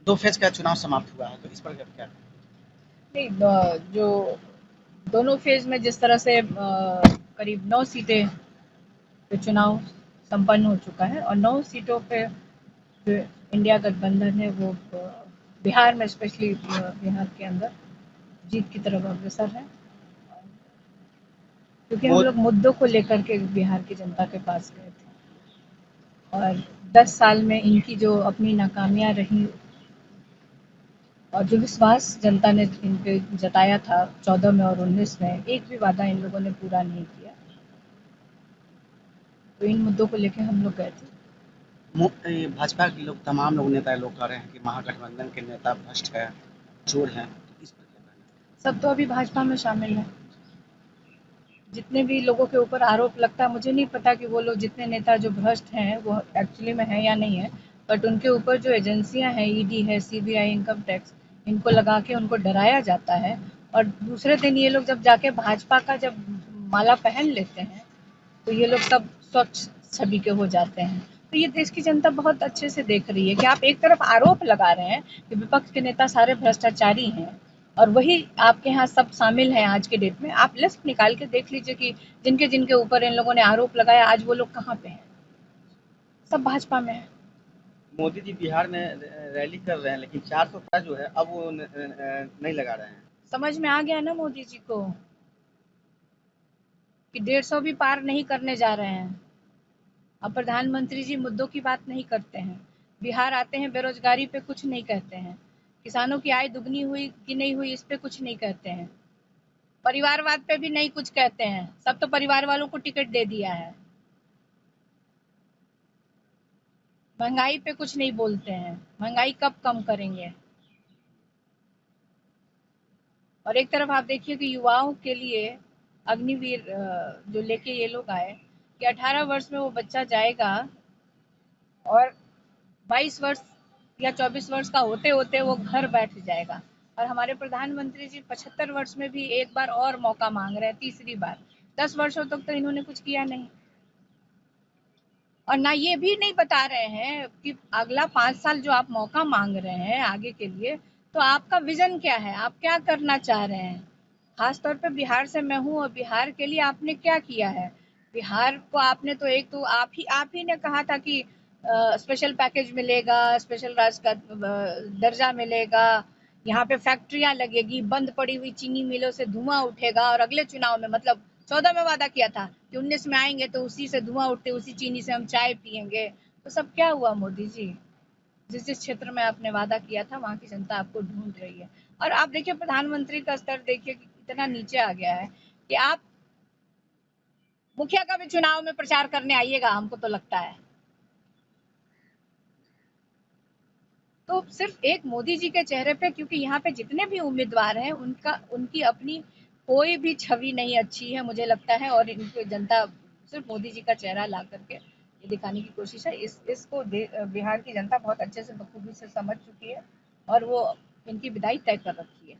2 phase का चुनाव समाप्त हुआ है, तो इस पर क्या कहें? नहीं, जो दोनों फेज में जिस तरह से करीब 9 सीटें पे चुनाव संपन्न हो चुका है और 9 सीटों पे जो इंडिया गठबंधन है वो बिहार में स्पेशली बिहार के अंदर जीत की तरफ अग्रसर है, क्योंकि हम मो लोग मुद्दों को लेकर के बिहार की जनता के पास गए थे और 10 साल में इनकी जो अपनी नाकामियां रही और जो विश्वास जनता ने इन पे जताया था 14 में और 19 में, एक भी वादा इन लोगों ने पूरा नहीं किया। तो इन मुद्दों को लेके हम लोग गए थे। भाजपा के लोग तमाम लोग नेता लोग कह रहे हैं कि महागठबंधन के नेता भ्रष्ट है, चोर हैं, तो इस पर क्या कहना है? सब तो अभी भाजपा में शामिल है। जितने भी लोगों के ऊपर आरोप लगता है, मुझे नहीं पता कि वो लोग जितने नेता जो भ्रष्ट हैं वो एक्चुअली में है या नहीं है, बट उनके ऊपर जो एजेंसियां हैं, ईडी है, सीबीआई, इनकम टैक्स, इनको लगा के उनको डराया जाता है और दूसरे दिन ये लोग जब जाके भाजपा का जब माला पहन लेते हैं तो ये लोग सब स्वच्छ छवि के हो जाते हैं। तो ये देश की जनता बहुत अच्छे से देख रही है कि आप एक तरफ आरोप लगा रहे हैं कि विपक्ष के नेता सारे भ्रष्टाचारी हैं और वही आपके यहाँ सब शामिल हैं आज के डेट में। आप लिस्ट निकाल के देख लीजिए कि जिनके जिनके ऊपर इन लोगों ने आरोप लगाया आज वो लोग कहाँ पे हैं। सब भाजपा में है। मोदी जी बिहार में रैली कर रहे हैं, लेकिन 400 का जो है अब वो नहीं लगा रहे हैं। समझ में आ गया ना मोदी जी को कि 150 भी पार नहीं करने जा रहे हैं। अब प्रधानमंत्री जी मुद्दों की बात नहीं करते हैं। बिहार आते हैं, बेरोजगारी पे कुछ नहीं कहते हैं। किसानों की आय दुगनी हुई कि नहीं हुई इस पे कुछ नहीं कहते हैं। परिवारवाद पे भी नहीं कुछ कहते हैं। सब तो परिवार वालों को टिकट दे दिया है। महंगाई पे कुछ नहीं बोलते हैं। महंगाई कब कम करेंगे? और एक तरफ आप देखिए कि युवाओं के लिए अग्निवीर जो लेके ये लोग आए कि 18 वर्ष में वो बच्चा जाएगा और 22 वर्ष या 24 वर्ष का होते होते वो घर बैठ जाएगा। और हमारे प्रधानमंत्री जी 75 वर्ष में भी एक बार और मौका मांग रहे हैं, तीसरी बार। 10 वर्षों तक तो इन्होंने कुछ किया नहीं और ना ये भी नहीं बता रहे हैं कि अगला 5 साल जो आप मौका मांग रहे हैं आगे के लिए, तो आपका विजन क्या है, आप क्या करना चाह रहे हैं। खासतौर पे बिहार से मैं हूँ और बिहार के लिए आपने क्या किया है। बिहार को आपने तो एक तो आप ही ने कहा था कि स्पेशल पैकेज मिलेगा, स्पेशल राज्य का दर्जा मिलेगा, यहाँ पे फैक्ट्रियां लगेगी, बंद पड़ी हुई चीनी मिलों से धुआं उठेगा और अगले चुनाव में मतलब 14 में वादा किया था कि 19 में आएंगे तो उसी से धुआं उठते उसी चीनी से हम चाय पियेंगे। तो सब क्या हुआ मोदी जी? जिस जिस क्षेत्र में आपने वादा किया था वहां की जनता आपको ढूंढ रही है। और आप देखिए प्रधानमंत्री का स्तर देखिए कि इतना नीचे आ गया है कि आप मुखिया का भी चुनाव में प्रचार करने आइएगा, हमको तो लगता है। तो सिर्फ एक मोदी जी के चेहरे पे, क्योंकि यहाँ पे जितने भी उम्मीदवार हैं उनकी अपनी कोई भी छवि नहीं अच्छी है मुझे लगता है और इनको जनता सिर्फ मोदी जी का चेहरा ला करके ये दिखाने की कोशिश है। इसको बिहार की जनता बहुत अच्छे से बखूबी से समझ चुकी है और वो इनकी विदाई तय कर रखी है।